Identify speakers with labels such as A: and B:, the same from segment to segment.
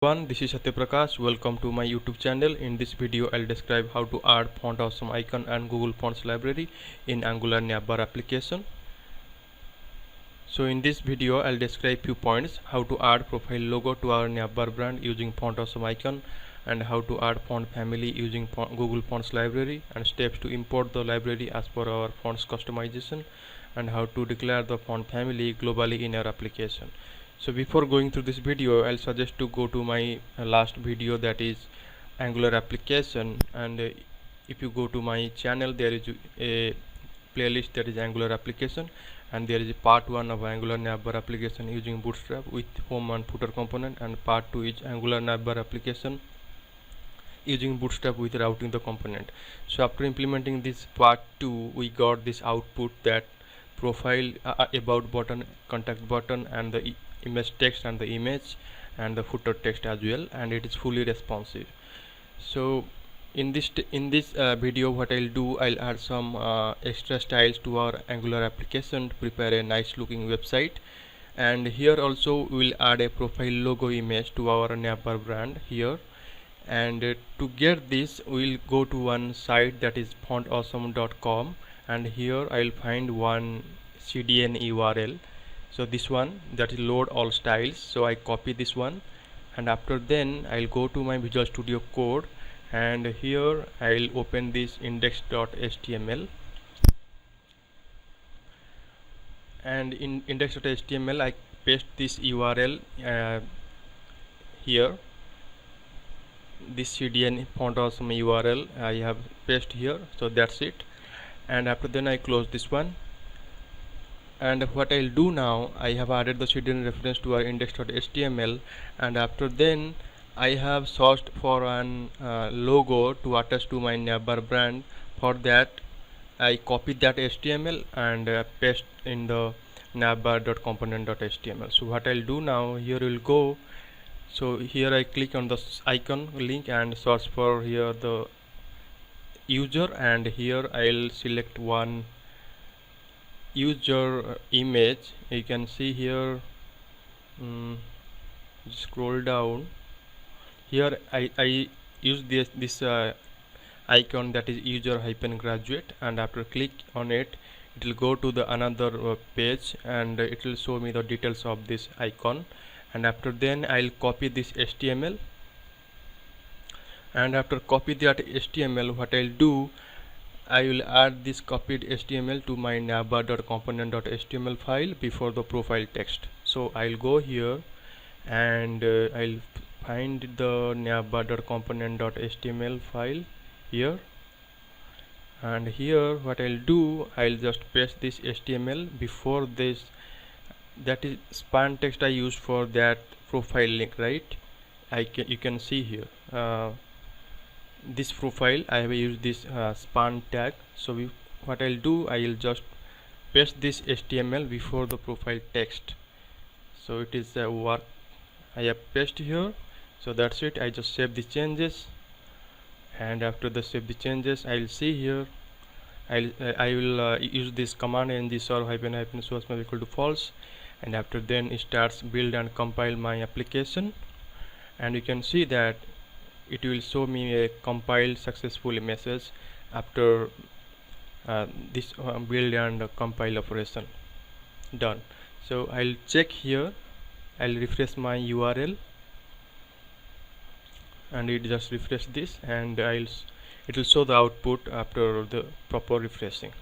A: Everyone, this is Satya Prakash. Welcome to my YouTube channel. In this video, I'll describe how to add Font Awesome icon and Google Fonts library in Angular navbar application. So in this video, I'll describe few points: how to add profile logo to our navbar brand using Font Awesome icon, and how to add font family using Google Fonts library, and steps to import the library as per our fonts customization, and how to declare the font family globally in our application. So before going through this video, I'll suggest to go to my last video, that is Angular application, and if you go to my channel, there is a playlist that is Angular application, and there is a part 1 of Angular navbar application using Bootstrap with home and footer component, and part 2 is Angular navbar application using Bootstrap with routing the component. So after implementing this part 2, we got this output, that profile, about button, contact button, and the image text, and the image, and the footer text as well, and it is fully responsive. So in this video, what I'll do, I'll add some extra styles to our Angular application to prepare a nice looking website. And here also we'll add a profile logo image to our navbar brand here. And to get this, we'll go to one site, that is fontawesome.com, and here I'll find one CDN URL. So this one, that is load all styles. So I copy this one, and after then I'll go to my Visual Studio Code, and here I'll open this index.html, and in index.html I paste this URL here. This CDN Font Awesome URL I have pasted here, so that's it. And after then I close this one. And what I'll do now, I have added the CDN reference to our index.html, and after then I have searched for an logo to attach to my navbar brand. For that, I copied that HTML and paste in the navbar.component.html. So what I'll do now, here we'll go. So here I click on the icon link and search for here the user, and here I'll select one user image. You can see here, scroll down here, I use this icon, that is user-graduate, and after click on it, it will go to the another page, and it will show me the details of this icon. And after then I'll copy this HTML, and after copy that HTML, what I'll do, I will add this copied HTML to my navbar.component.html file before the profile text. So I'll go here, and I'll find the navbar.component.html file here, and here what I'll do, I'll just paste this HTML before this, that is span text I used for that profile link, right? You can see here this profile I have used this span tag. So what I'll do, I'll just paste this HTML before the profile text. So it is work I have pasted here. So that's it. I just save the changes, and after the save the changes, I'll see here, I will use this command ng serve -- source map equal to false, and after then it starts build and compile my application, and you can see that it will show me a compiled successfully message after this build and compile operation done. So I'll check here, I'll refresh my URL, and it just refresh this, and it will show the output after the proper refreshing.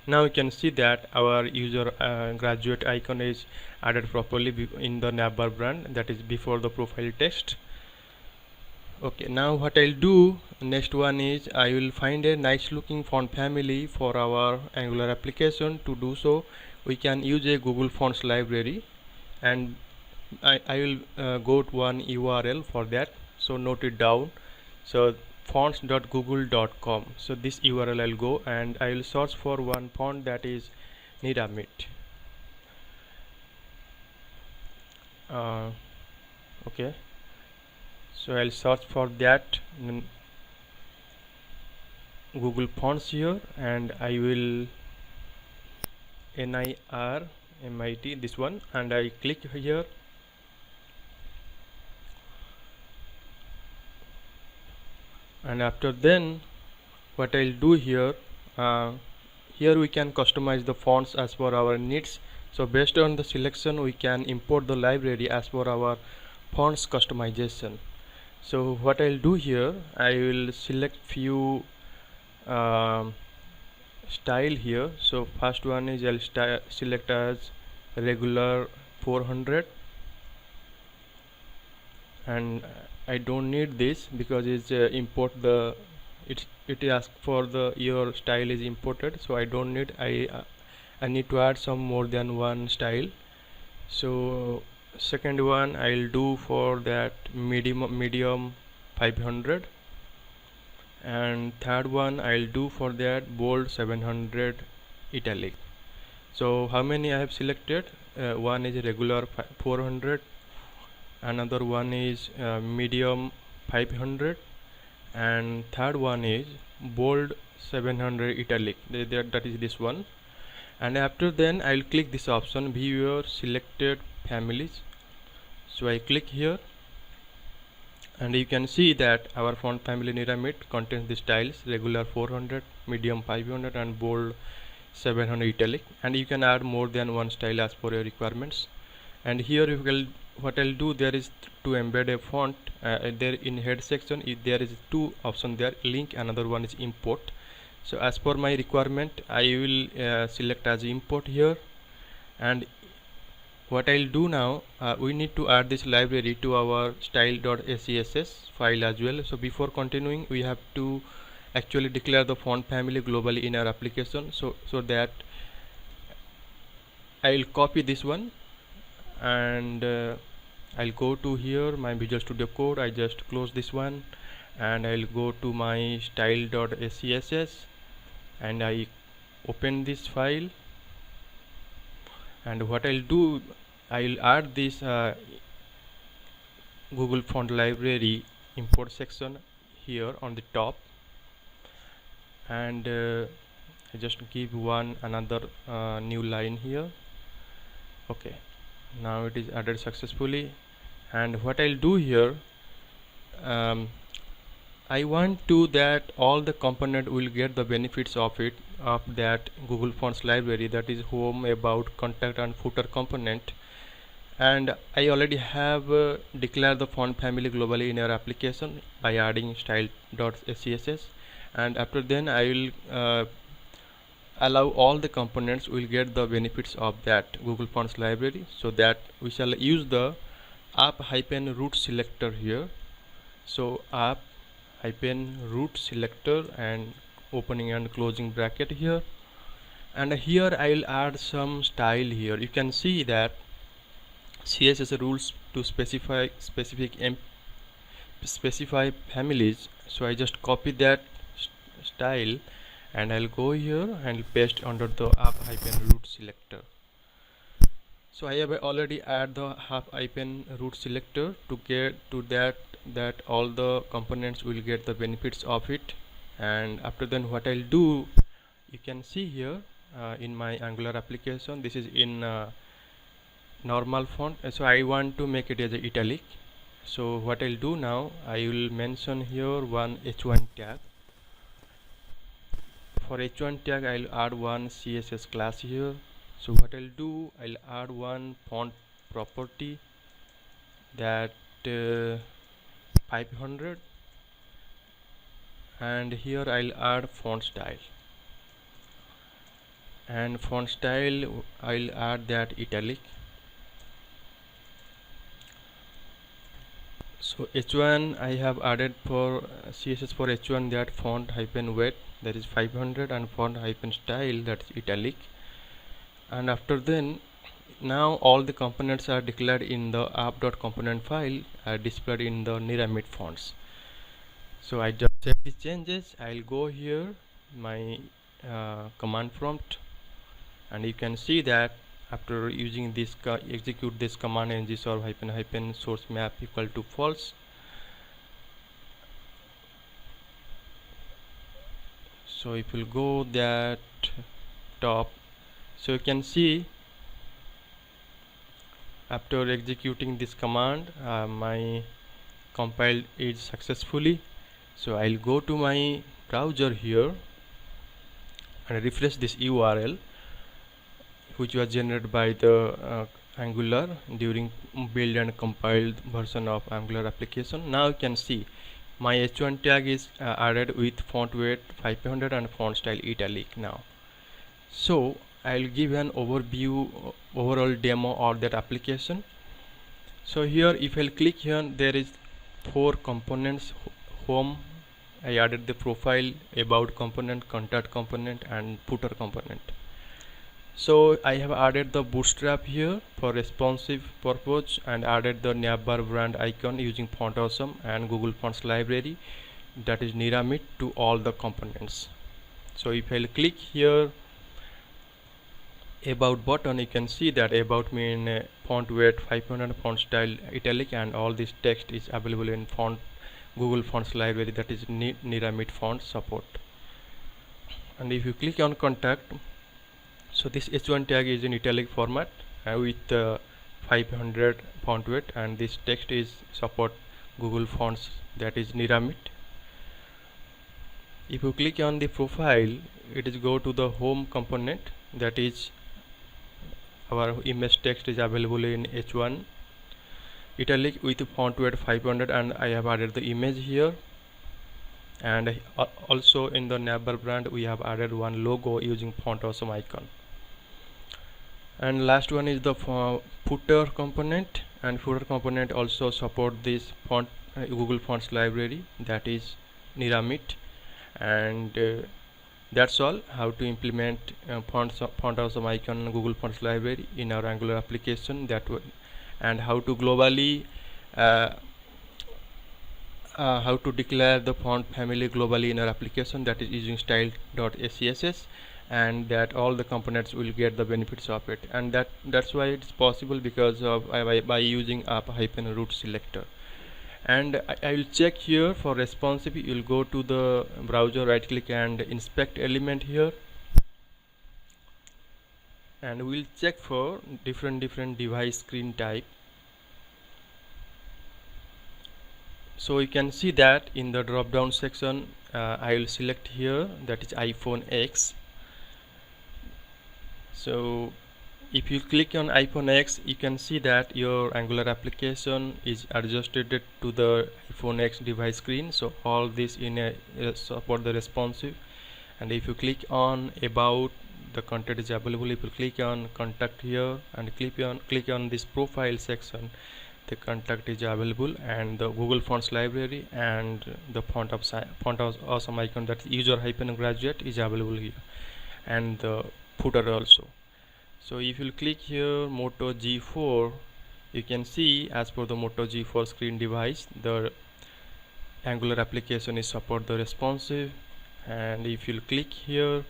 A: Now you can see that our user graduate icon is added properly in the navbar brand, that is before the profile text. Okay, now what I'll do, next one is I will find a nice looking font family for our Angular application. To do so, we can use a Google Fonts library, and I will go to one URL for that, so note it down. So fonts.google.com. so this URL I'll go, and I will search for one font, that is Niramit. Okay, so I'll search for that Google Fonts here, and I will NIRMIT this one, and I click here, And after then what I'll do here, here we can customize the fonts as per our needs. So based on the selection we can import the library as per our fonts customization. So what I'll do here, I will select few style here. So first one is I'll select as regular 400, and I don't need this because it's import the it asks for the your style is imported, so I don't need. I need to add some more than one style. So second one I'll do for that medium 500, and third one I'll do for that bold 700 italic. So how many I have selected? One is regular 400, another one is medium 500, and third one is bold 700 italic. That is this one. And after then I'll click this option, view your selected families. So I click here, and you can see that our font family Niramit contains the styles regular 400, medium 500, and bold 700 italic, and you can add more than one style as per your requirements. And here you will, what I'll do, there is to embed a font there in head section there is two options there, link, another one is import. So as per my requirement I will select as import here. And what I'll do now, we need to add this library to our style.scss file as well. So before continuing we have to actually declare the font family globally in our application. So that I'll copy this one, and I'll go to here my Visual Studio Code. I just close this one, and I'll go to my style.scss, and I open this file. And what I'll do, I'll add this Google Font Library import section here on the top, and I just give another new line here. Okay, now it is added successfully. And what I'll do here, I want to that all the component will get the benefits of that Google Fonts library, that is home, about, contact, and footer component. And I already have declared the font family globally in our application by adding style.scss, and after then I will allow all the components will get the benefits of that Google Fonts library. So that we shall use the app-root selector here. So app-root selector, and opening and closing bracket here, and here I will add some style here. You can see that CSS rules to specify families. So I just copy that style, and I'll go here and paste under the app-root selector. So I have already add the app-root selector to get to that all the components will get the benefits of it. And after then what I'll do, you can see here in my Angular application, this is in normal font. So I want to make it as a italic. So what I'll do now, I will mention here one h1 tag. For h1 tag I'll add one CSS class here. So what I'll do, I'll add one font property, that 500, and here I'll add font style, and font style I'll add that italic. So h1 I have added for CSS for h1 that font hyphen weight, that is 500, and font hyphen style, that is italic. And after then, now all the components are declared in the app.component file, are displayed in the Niramit fonts. So I just save these changes. I'll go here my command prompt, and you can see that after using this execute this command ngSolve hyphen source map equal to false. So if we'll go that top, so you can see after executing this command my compiled is successfully. So I'll go to my browser here and refresh this URL which was generated by the Angular during build and compiled version of Angular application. Now you can see my h1 tag is added with font weight 500 and font style italic now. So I'll give an overview, overall demo of that application. So here if I'll click here, there is 4 components: home, I added the profile, about component, contact component and footer component. So I have added the bootstrap here for responsive purpose and added the navbar brand icon using Font Awesome and Google Fonts library, that is Niramit, to all the components. So if I'll click here about button, you can see that about mean font weight 500, font style italic, and all this text is available in Google Fonts library, that is Niramit font support. And if you click on contact, so this h1 tag is in italic format with 500 font weight, and this text is support Google Fonts, that is Niramit. If you click on the profile, it is go to the home component, that is our image text is available in h1 italic with font weight 500, and I have added the image here. And also in the navbar brand we have added one logo using Font Awesome icon. And last one is the footer component, and footer component also support this font Google Fonts library, that is Niramit. And that's all how to implement Font Awesome icon and Google Fonts library in our Angular application, and how to globally how to declare the font family globally in our application, that is using style.scss, and that all the components will get the benefits of it. And that's why it's possible because of by using app-root selector. And I will check here for responsive. You'll go to the browser, right click and inspect element here, and we'll check for different device screen type. So you can see that in the drop down section I will select here, that is iPhone X. So if you click on iPhone X, you can see that your Angular application is adjusted to the iPhone X device screen. So all this in support the responsive. And if you click on about, the content is available. If you click on contact here and click on this profile section, the contact is available, and the Google Fonts library and the Font Awesome icon, that user-graduate, is available here, and the footer also. So if you click here Moto G4, you can see as per the Moto G4 screen device, the Angular application is support the responsive. And if you click here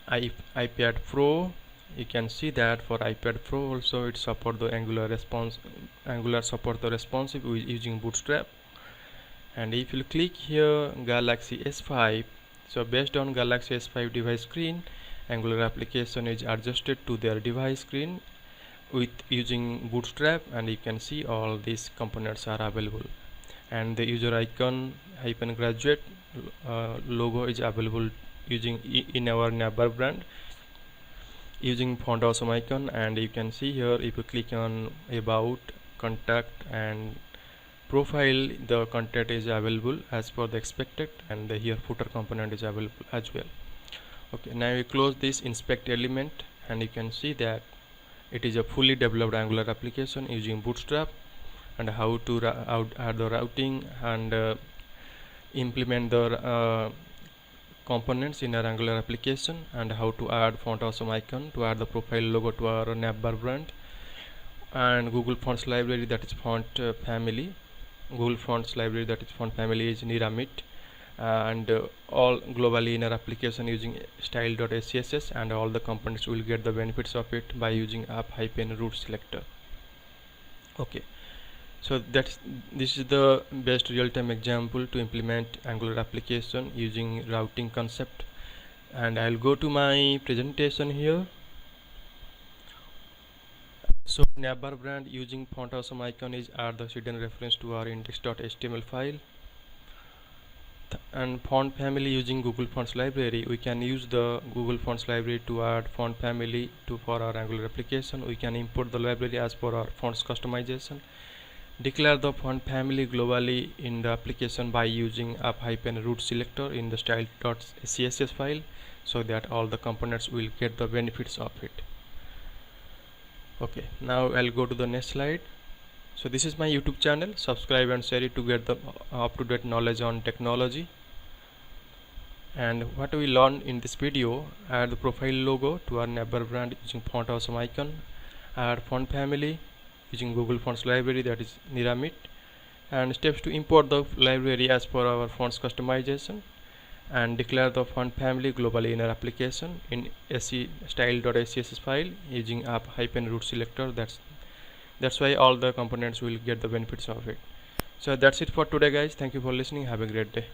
A: iPad Pro, you can see that for iPad Pro also it support the Angular support the responsive using Bootstrap. And if you click here Galaxy S5, so based on Galaxy S5 device screen, Angular application is adjusted to their device screen with using Bootstrap, and you can see all these components are available. And the user icon -graduate logo is available using in our navbar brand using Font Awesome icon. And you can see here, if you click on about, contact and profile, the content is available as per the expected, and here footer component is available as well. Okay, now we close this inspect element, and you can see that it is a fully developed Angular application using Bootstrap, and how to add the routing and implement the components in our Angular application, and how to add Font Awesome icon to add the profile logo to our navbar brand, and Google Fonts library, that is font family. Google Fonts library, that is font family, is Niramit, and all globally in our application using style.scss, and all the components will get the benefits of it by using app-root selector. Okay, so this is the best real-time example to implement Angular application using routing concept. And I'll go to my presentation here. So navbar brand using Font Awesome icon is add the hidden reference to our index.html file. and font family using Google Fonts library. We can use the Google Fonts library to add font family for our Angular application. We can import the library as per our fonts customization. Declare the font family globally in the application by using app-root selector in the style.css file, so that all the components will get the benefits of it. Okay, now I'll go to the next slide. So this is my YouTube channel. Subscribe and share it to get the up-to-date knowledge on technology. And what we learned in this video: add the profile logo to our Navbar brand using Font Awesome icon, add font family using Google Fonts library, that is Niramit, and steps to import the library as per our fonts customization, and declare the font family globally in our application in style.css file using app-root selector. That's why all the components will get the benefits of it. So that's it for today, guys. Thank you for listening. Have a great day.